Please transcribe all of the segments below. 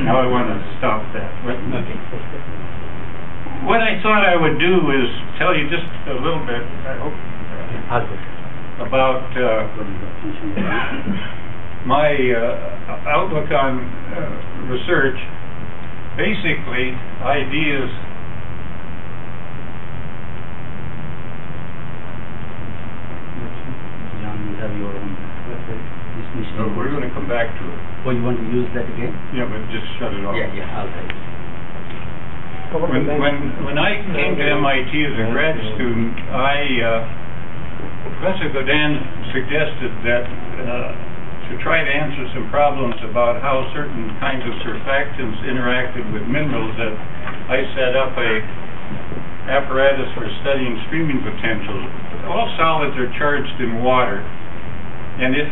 Now I want to stop that. Okay. What I thought I would do is tell you just a little bit, I hope, about my outlook on research. Basically, ideas have your own so we're going to come back to it. Oh, you want to use that again? Yeah, but just shut it off. Yeah, I'll try. When I came to MIT as a grad student, Professor Godin suggested that to try to answer some problems about how certain kinds of surfactants interacted with minerals, that I set up a apparatus for studying streaming potentials. All solids are charged in water, and if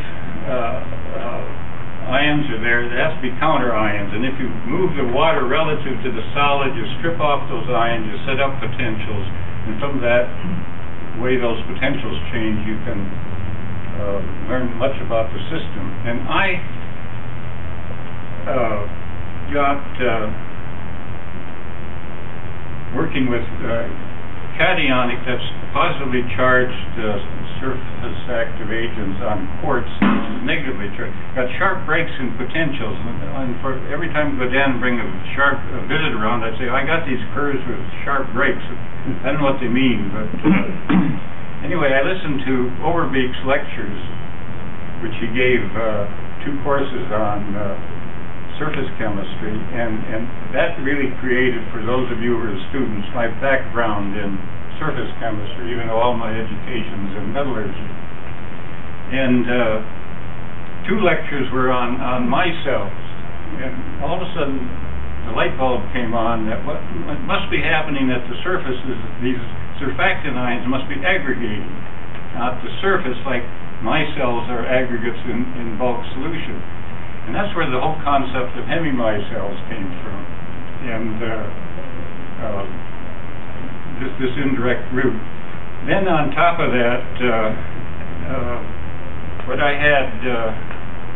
ions are there, there has to be counter ions, and if you move the water relative to the solid, you strip off those ions, you set up potentials, and from that way those potentials change, you can learn much about the system. And I got working with cationic, that's positively charged surface active agents on quartz, which is negatively charged. Got sharp breaks in potentials, and for every time Godin bring a visit around, I'd say, I got these curves with sharp breaks. I don't know what they mean, but anyway, I listened to Overbeek's lectures, which he gave 2 courses on surface chemistry, and that really created, for those of you who are students, my background in surface chemistry, even though all my education's in metallurgy. And 2 lectures were on micelles, and all of a sudden the light bulb came on that what must be happening at the surface is these surfactant ions must be aggregating at the surface like micelles are aggregates in bulk solution. And that's where the whole concept of hemimicelles came from, and this indirect route. Then on top of that, what I had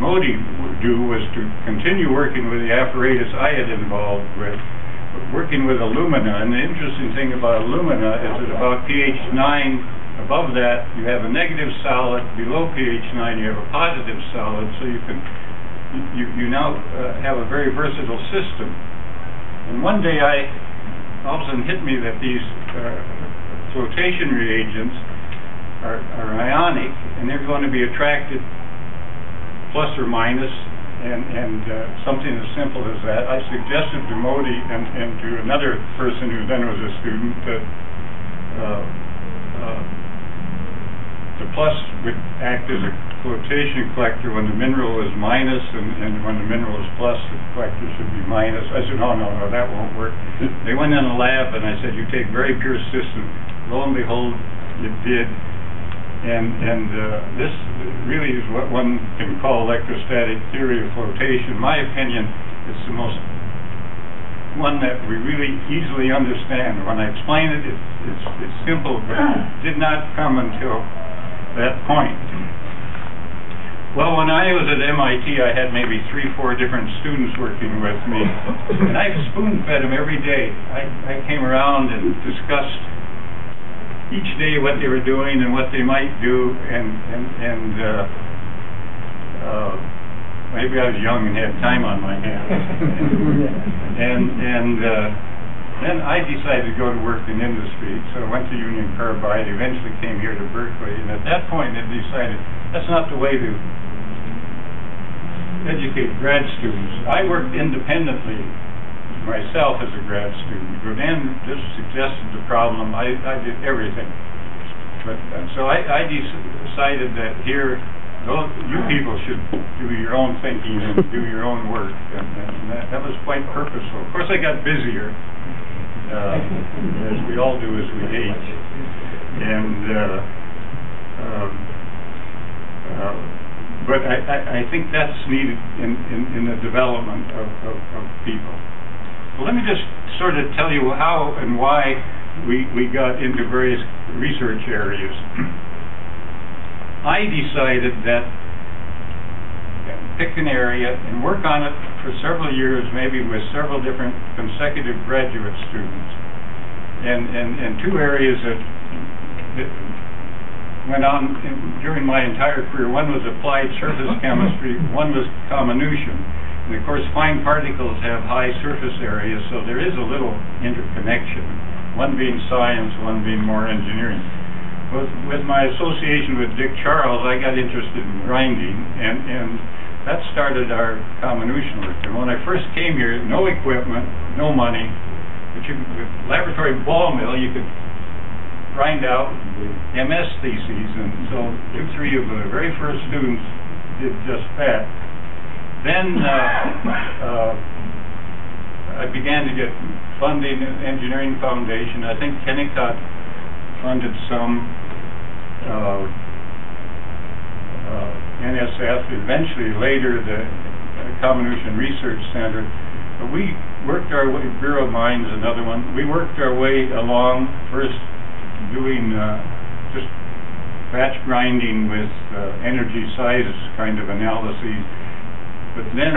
Modi do was to continue working with the apparatus I had involved with, working with alumina. And the interesting thing about alumina is that about pH 9, above that you have a negative solid, below pH 9 you have a positive solid, so you can you now have a very versatile system. And one day all of a sudden hit me that these flotation reagents are ionic, and they're going to be attracted plus or minus, and something as simple as that. I suggested to Modi and to another person who then was a student that the plus would act as a flotation collector when the mineral is minus, and when the mineral is plus, the collector should be minus. I said, no, that won't work. They went in a lab, and I said, you take very pure system. Lo and behold, it did. And this really is what one can call electrostatic theory of flotation. In my opinion, it's the most one that we really easily understand. When I explain it, it's simple, but it did not come until that point. Well, when I was at MIT, I had maybe 3-4 different students working with me, and I spoon-fed them every day. I came around and discussed each day what they were doing and what they might do, and maybe I was young and had time on my hands. Then I decided to go to work in industry, so I went to Union Carbide, eventually came here to Berkeley, and at that point I decided that's not the way to educate grad students. I worked independently myself as a grad student. Godin just suggested the problem. I did everything. But so I decided that here, you people should do your own thinking and do your own work, and that was quite purposeful. Of course, I got busier, as we all do as we age, and but I think that's needed in the development of people. Well, let me just sort of tell you how and why we got into various research areas. I decided that pick an area and work on it for for several years, maybe with several different consecutive graduate students. And two areas that went on during my entire career. One was applied surface chemistry, one was comminution. And of course, fine particles have high surface areas, so there is a little interconnection, one being science, one being more engineering. With my association with Dick Charles, I got interested in grinding, and that started our comminution work. And when I first came here, no equipment, no money, but with laboratory ball mill, you could grind out MS theses, and so 2-3 of the very first students did just that. Then I began to get funding, Engineering Foundation. I think Kennecott funded some, NSF, eventually later the Comminution Research Center. But we worked our way, Bureau of Mines, another one, we worked our way along, first doing just batch grinding with energy size kind of analyses. But then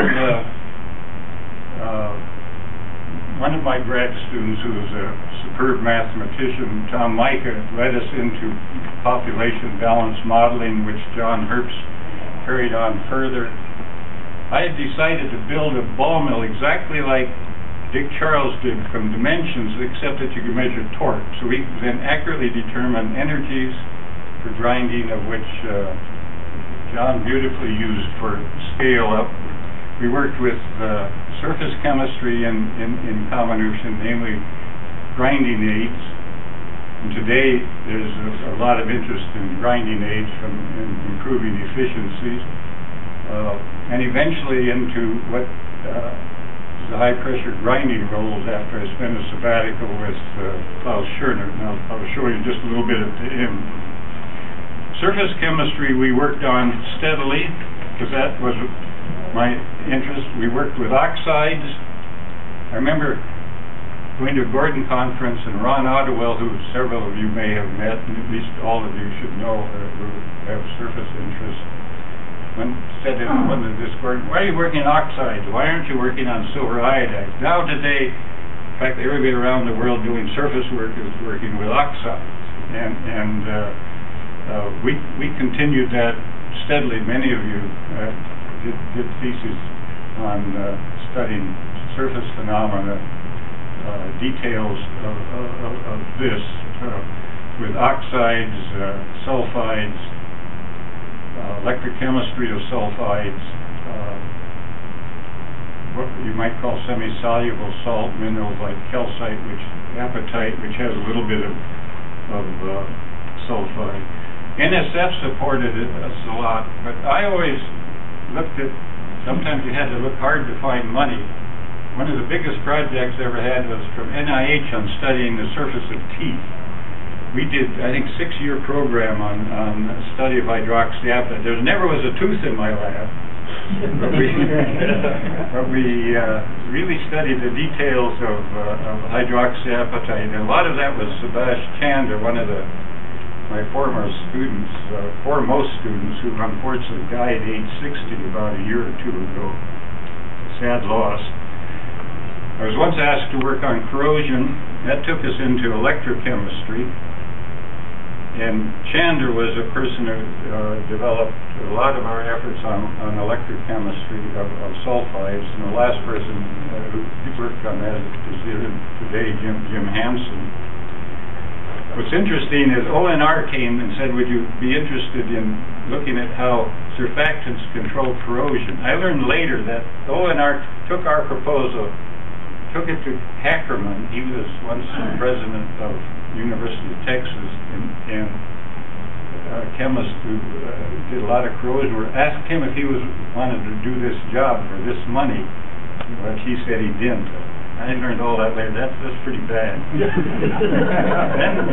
one of my grad students, who was a superb mathematician, Tom Micah, led us into population balance modeling, which John Herbst carried on further. I had decided to build a ball mill exactly like Dick Charles did, from dimensions, except that you could measure torque. So we then accurately determined energies for grinding, of which John beautifully used for scale up. We worked with surface chemistry in comminution, namely grinding aids. And today there's a lot of interest in grinding aids in improving efficiencies. And eventually into what the high-pressure grinding rolls after I spent a sabbatical with Klaus Schörner. Now, I'll show you just a little bit at the end. Surface chemistry we worked on steadily, because that was my interest. We worked with oxides. I remember going to a Gordon conference, and Ron Ottewell, who several of you may have met, and at least all of you should know who have surface interest, said in one of this Gordon, why are you working on oxides? Why aren't you working on silver iodide? Now today, in fact, everybody around the world doing surface work is working with oxides. And we continued that steadily. Many of you did theses on studying surface phenomena, details of this with oxides, sulfides, electrochemistry of sulfides, what you might call semi-soluble salt minerals like calcite, apatite, which has a little bit of sulfide. NSF supported us a lot, but I always looked at, sometimes you had to look hard to find money. One of the biggest projects I ever had was from NIH on studying the surface of teeth. We did, I think, 6-year program on study of hydroxyapatite. There never was a tooth in my lab, but we really studied the details of hydroxyapatite, and a lot of that was Sebastian Chander, one of my former students, foremost students, who unfortunately died at age 60 about a year or two ago. Sad loss. I was once asked to work on corrosion. That took us into electrochemistry. And Chander was a person who developed a lot of our efforts on electrochemistry of sulfides. And the last person who worked on that is here today, Jim Hansen. What's interesting is ONR came and said, would you be interested in looking at how surfactants control corrosion? I learned later that ONR took our proposal, took it to Hackerman. He was once the president of University of Texas, and a chemist who did a lot of corrosion work, asked him if he wanted to do this job for this money, but he said he didn't. I learned all that later. That's pretty bad. Then